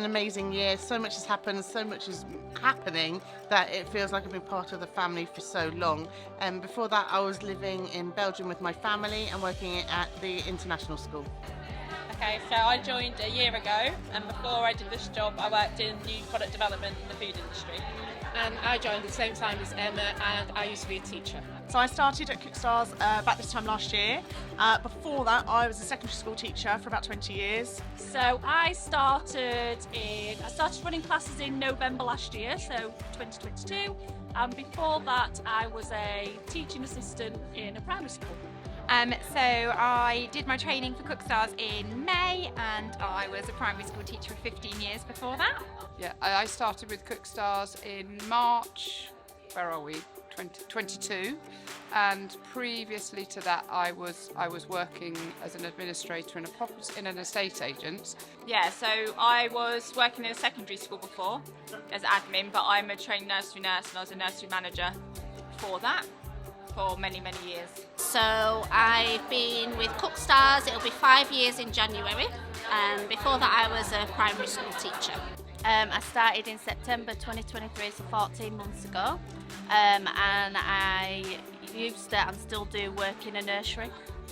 amazing year. So much has happened, so much is happening that it feels like I've been part of the family for so long. And before that, I was living in Belgium with my family and working at the international school. Okay, so I joined a year ago, and before I did this job, I worked in new product development in the food industry. And I joined at the same time as Emma, and I used to be a teacher. So I started at Cookery about this time last year. Before that, I was a secondary school teacher for about 20 years. So I started running classes in November last year, so 2022. And before that, I was a teaching assistant in a primary school. So I did my training for Cookstars in May, and I was a primary school teacher for 15 years before that. Yeah, I started with Cookstars in March, 2022, and previously to that I was working as an administrator in an estate agent. Yeah, so I was working in a secondary school before as admin, but I'm a trained nursery nurse and I was a nursery manager for that for many, many years. So I've been with Cookstars, it'll be 5 years in January, and before that I was a primary school teacher. I started in September 2023, so 14 months ago, and I used to and still do work in a nursery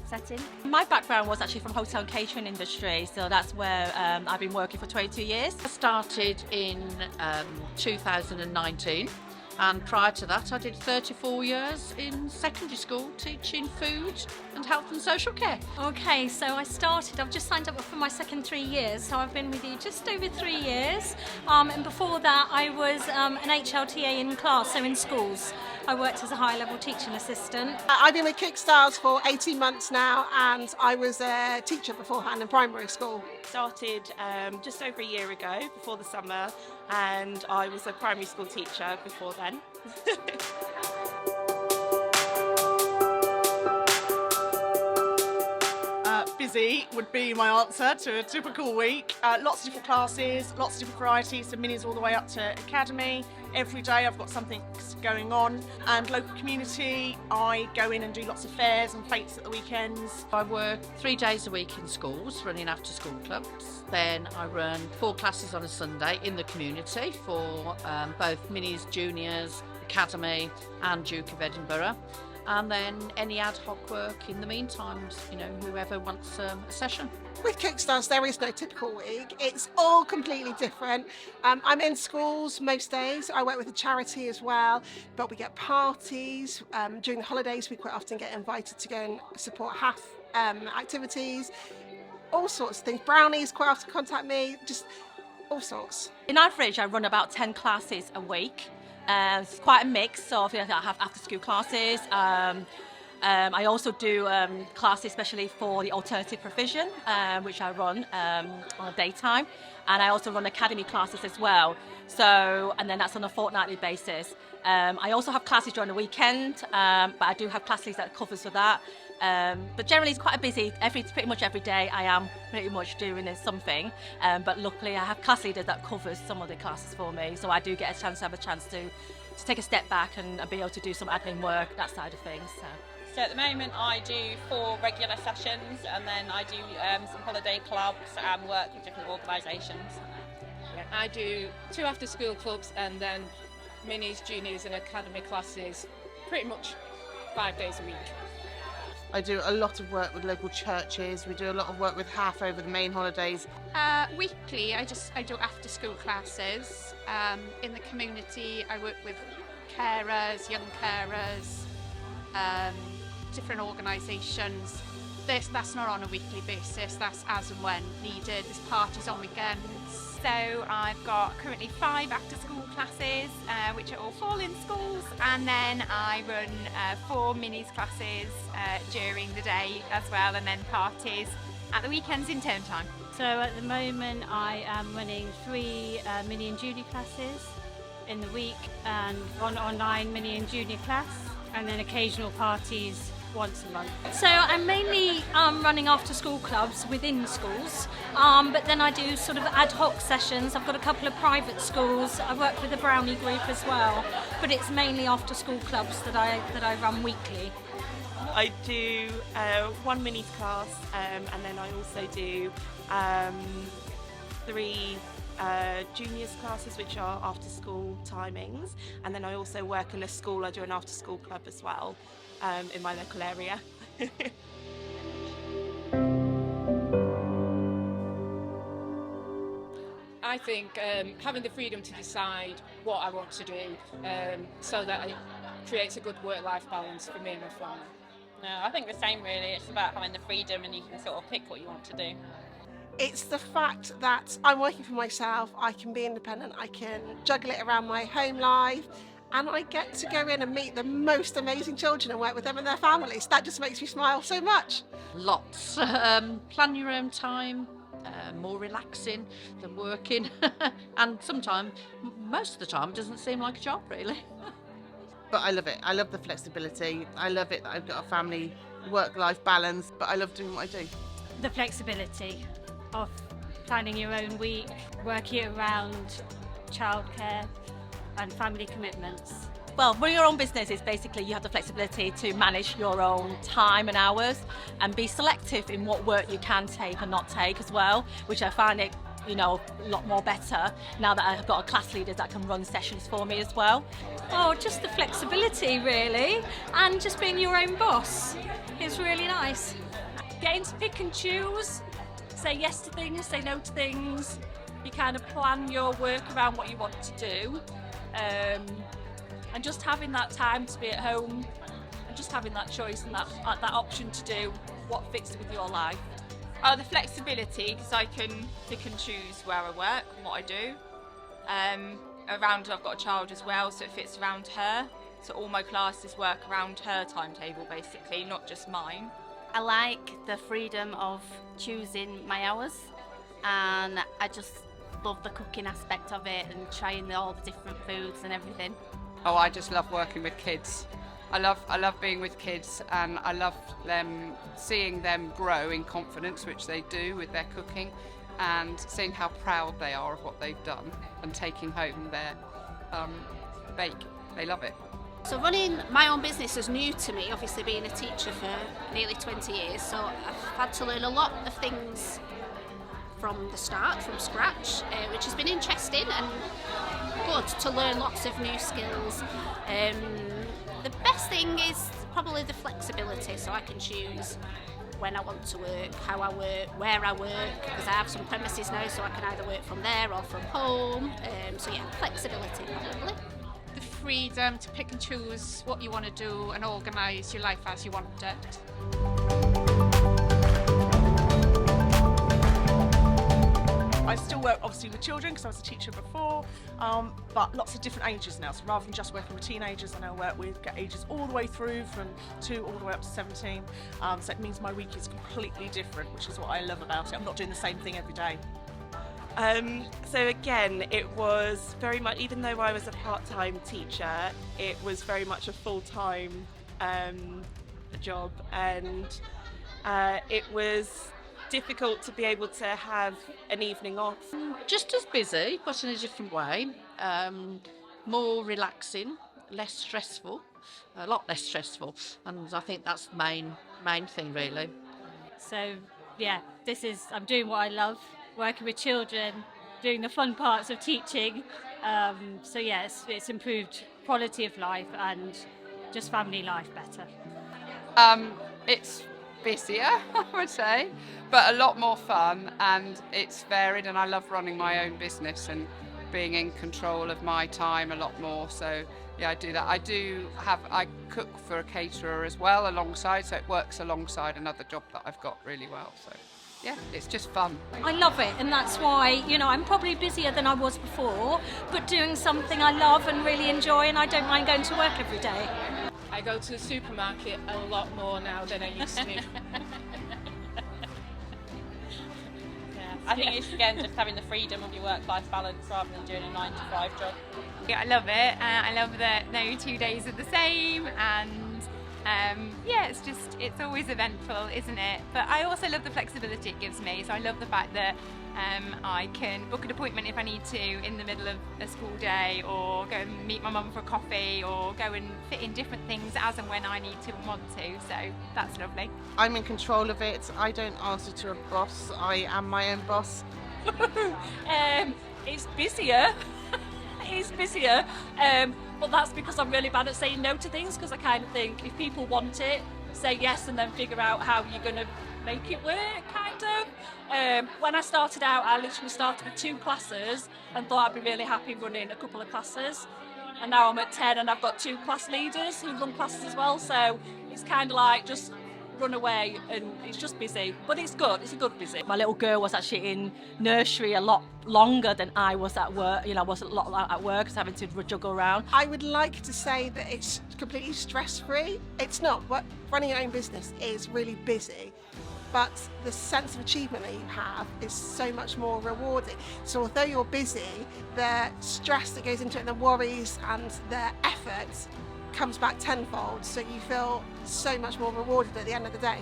setting. My background was actually from hotel and catering industry, so that's where I've been working for 22 years. I started in 2019. And prior to that, I did 34 years in secondary school teaching food and health and social care. Okay, so I've just signed up for my second 3 years, so I've been with you just over 3 years. And before that, I was an HLTA in class, so in schools. I worked as a high-level teaching assistant. I've been with Cookstars for 18 months now, and I was a teacher beforehand in primary school. Started just over a year ago, before the summer, and I was a primary school teacher before then. Busy would be my answer to a typical week. Lots of different classes, lots of different varieties, so minis all the way up to academy. Every day I've got something going on. And local community, I go in and do lots of fairs and fetes at the weekends. I work 3 days a week in schools, running after school clubs. Then I run 4 classes on a Sunday in the community for both minis, juniors, academy and Duke of Edinburgh. And then any ad hoc work in the meantime, whoever wants a session. With Cookstars, there is no typical week. It's all completely different. I'm in schools most days. I work with a charity as well, but we get parties. During the holidays, we quite often get invited to go and support HAF activities, all sorts of things. Brownies quite often contact me, just all sorts. In average, I run about 10 classes a week. It's quite a mix, so I have after-school classes. I also do classes especially for the alternative provision, which I run on daytime, and I also run academy classes as well. So, and then that's on a fortnightly basis. I also have classes during the weekend, but I do have classes that covers for that. But generally it's quite busy. Pretty much every day I am pretty much doing something. But luckily I have class leaders that covers some of the classes for me, so I do get a chance to take a step back and be able to do some admin work, that side of things. So at the moment I do 4 regular sessions, and then I do some holiday clubs and work with different organisations. I do 2 after-school clubs and then minis, juniors and academy classes pretty much 5 days a week. I do a lot of work with local churches. We do a lot of work with HAF over the main holidays. Weekly, I do after-school classes. In the community, I work with carers, young carers, different organisations. That's not on a weekly basis, that's as and when needed. There's parties on weekends. So I've got currently 5 after-school classes, which are all fall in schools, and then I run 4 minis classes during the day as well, and then parties at the weekends in term time. So at the moment I am running 3 mini and junior classes in the week, and 1 online mini and junior class, and then occasional parties once a month. So I'm mainly running after school clubs within schools, but then I do sort of ad hoc sessions. I've got a couple of private schools. I work with the Brownie group as well, but it's mainly after school clubs that I run weekly. I do 1 minis class, and then I also do 3 juniors classes, which are after school timings, and then I also work in a school. I do an after school club as well in my local area. I think having the freedom to decide what I want to do so that it creates a good work-life balance for me and my family. No, I think the same really. It's about having the freedom and you can sort of pick what you want to do. It's the fact that I'm working for myself, I can be independent, I can juggle it around my home life, and I get to go in and meet the most amazing children and work with them and their families. That just makes me smile so much. Lots. Plan your own time, more relaxing than working, and sometimes, most of the time, it doesn't seem like a job really. But I love it. I love the flexibility. I love it that I've got a family work-life balance, but I love doing what I do. The flexibility of planning your own week, working around childcare and family commitments. Well, running your own business is basically you have the flexibility to manage your own time and hours and be selective in what work you can take and not take as well, which I find it, a lot more better now that I've got a class leader that can run sessions for me as well. Oh, just the flexibility really, and just being your own boss. It's really nice. Getting to pick and choose, say yes to things, say no to things. You kind of plan your work around what you want to do. And just having that time to be at home and just having that choice and that option to do what fits with your life. Oh, the flexibility, because I can pick and choose where I work and what I do. I've got a child as well, so it fits around her. So all my classes work around her timetable basically, not just mine. I like the freedom of choosing my hours, and I just love the cooking aspect of it and trying all the different foods and everything. Oh, I just love working with kids. I love being with kids, and I love seeing them grow in confidence, which they do with their cooking, and seeing how proud they are of what they've done and taking home their bake. They love it. So running my own business is new to me, obviously being a teacher for nearly 20 years, so I've had to learn a lot of things from the start, from scratch, which has been interesting and good to learn lots of new skills. The best thing is probably the flexibility, so I can choose when I want to work, how I work, where I work, because I have some premises now, so I can either work from there or from home. So yeah, flexibility probably. The freedom to pick and choose what you want to do and organise your life as you want it. I still work obviously with children because I was a teacher before, but lots of different ages now. So rather than just working with teenagers, I now work with ages all the way through from 2 all the way up to 17. So it means my week is completely different, which is what I love about it. I'm not doing the same thing every day. So again, it was very much, even though I was a part-time teacher, it was very much a full-time job, and it was difficult to be able to have an evening off. Just as busy, but in a different way. More relaxing, less stressful, a lot less stressful, and I think that's the main thing really. So yeah, I'm doing what I love, working with children, doing the fun parts of teaching. So yes, it's improved quality of life and just family life better. It's busier, I would say, but a lot more fun, and it's varied, and I love running my own business and being in control of my time a lot more. So yeah, I do that. I cook for a caterer as well alongside, so it works alongside another job that I've got really well. So yeah, it's just fun. I love it, and that's why, I'm probably busier than I was before, but doing something I love and really enjoy, and I don't mind going to work every day. I go to the supermarket a lot more now than I used to. I think it's again just having the freedom of your work-life balance rather than doing a 9-to-5 job. Yeah, I love it. I love that no 2 days are the same, and yeah, it's always eventful, isn't it? But I also love the flexibility it gives me. So I love the fact that I can book an appointment if I need to in the middle of a school day, or go and meet my mum for coffee, or go and fit in different things as and when I need to and want to. So that's lovely. I'm in control of it. I don't answer to a boss. I am my own boss. it's busier. It is busier. But that's because I'm really bad at saying no to things, because I kind of think if people want it, say yes and then figure out how you're going to make it work, kind of. When I started out, I literally started with 2 classes and thought I'd be really happy running a couple of classes. And now I'm at 10 and I've got 2 class leaders who run classes as well, so it's kind of like just run away and it's just busy, but it's good, it's a good busy. My little girl was actually in nursery a lot longer than I was at work. You know, I was a lot at work, so having to juggle around. I would like to say that it's completely stress-free. It's not. Running your own business is really busy, but the sense of achievement that you have is so much more rewarding. So although you're busy, the stress that goes into it and the worries and the effort comes back tenfold, so you feel so much more rewarded at the end of the day.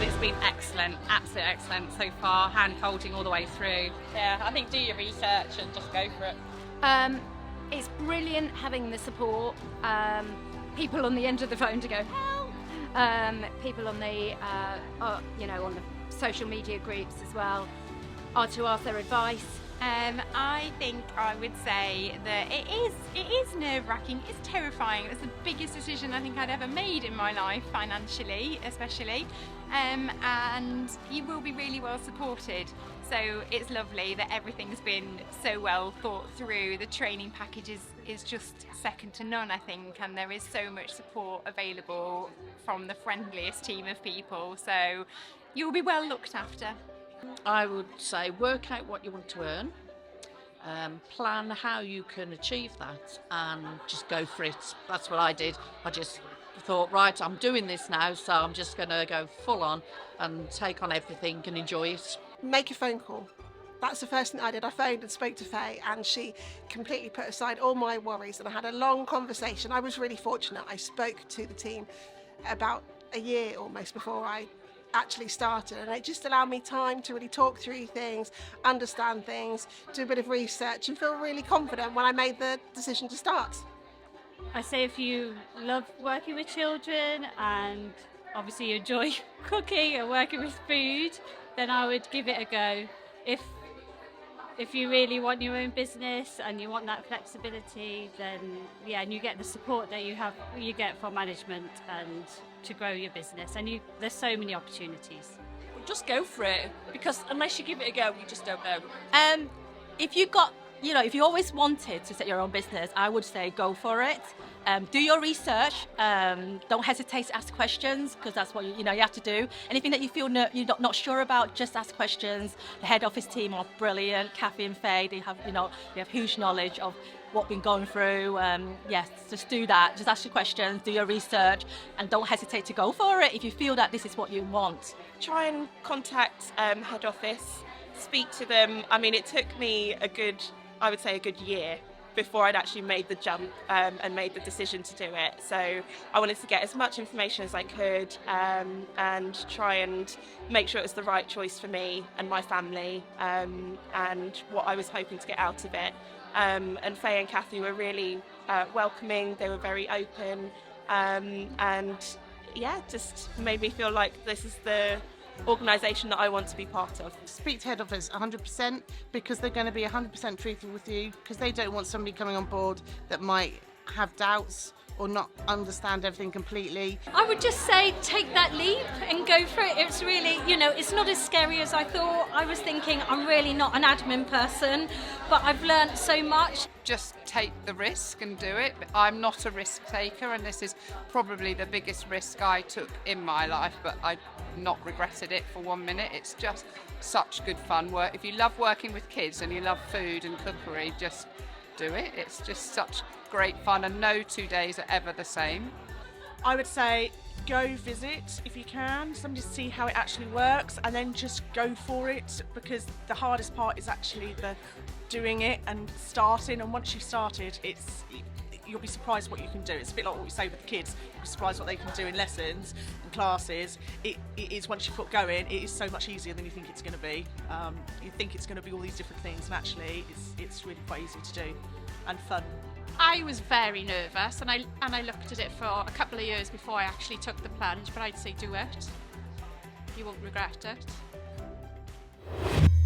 It's been excellent, absolutely excellent so far, hand-holding all the way through. Yeah, I think do your research and just go for it. It's brilliant having the support, people on the end of the phone to go help, people on the on the social media groups as well, or to ask their advice. I think I would say that it is nerve-wracking, it's terrifying. It was the biggest decision I think I'd ever made in my life, financially especially, and you will be really well supported. So it's lovely that everything's been so well thought through. The training package is just second to none, I think, and there is so much support available from the friendliest team of people, so you'll be well looked after. I would say work out what you want to earn, plan how you can achieve that, and just go for it. That's what I did. I just thought, right, I'm doing this now, so I'm just going to go full on and take on everything and enjoy it. Make a phone call. That's the first thing I did. I phoned and spoke to Faye, and she completely put aside all my worries, and I had a long conversation. I was really fortunate. I spoke to the team about a year almost before I actually started, and it just allowed me time to really talk through things, understand things, do a bit of research, and feel really confident when I made the decision to start. I say if you love working with children and obviously you enjoy cooking and working with food, then I would give it a go. If you really want your own business and you want that flexibility, then yeah, and you get the support that you get from management and to grow your business, and there's so many opportunities. Just go for it, because unless you give it a go, you just don't know. If you always wanted to set your own business, I would say go for it. Do your research. Don't hesitate to ask questions, because that's what you have to do. Anything that you feel you're not sure about, just ask questions. The head office team are brilliant. Kathy and Faye, they have huge knowledge of what we've been going through. Yes, just do that. Just ask your questions, do your research, and don't hesitate to go for it if you feel that this is what you want. Try and contact head office, speak to them. I mean, it took me a good year before I'd actually made the jump and made the decision to do it. So I wanted to get as much information as I could and try and make sure it was the right choice for me and my family and what I was hoping to get out of it. And Faye and Kathy were really welcoming, they were very open, and yeah, just made me feel like this is the organisation that I want to be part of. Speak to head office 100%, because they're going to be 100% truthful with you, because they don't want somebody coming on board that might have doubts or not understand everything completely. I would just say take that leap and go for it. It's really, it's not as scary as I thought. I was thinking I'm really not an admin person, but I've learnt so much. Just take the risk and do it. I'm not a risk taker, and this is probably the biggest risk I took in my life, but I've not regretted it for 1 minute. It's just such good fun work. If you love working with kids and you love food and cookery, just do it. It's just such great fun, and no 2 days are ever the same. I would say go visit if you can, somebody to see how it actually works, and then just go for it, because the hardest part is actually the doing it and starting. And once you've started, you'll be surprised what you can do. It's a bit like what we say with the kids. You'll be surprised what they can do in lessons and classes. It is, once you've got going, it is so much easier than you think it's going to be. You think it's going to be all these different things, and actually it's really quite easy to do and fun. I was very nervous, and I looked at it for a couple of years before I actually took the plunge, but I'd say do it. You won't regret it.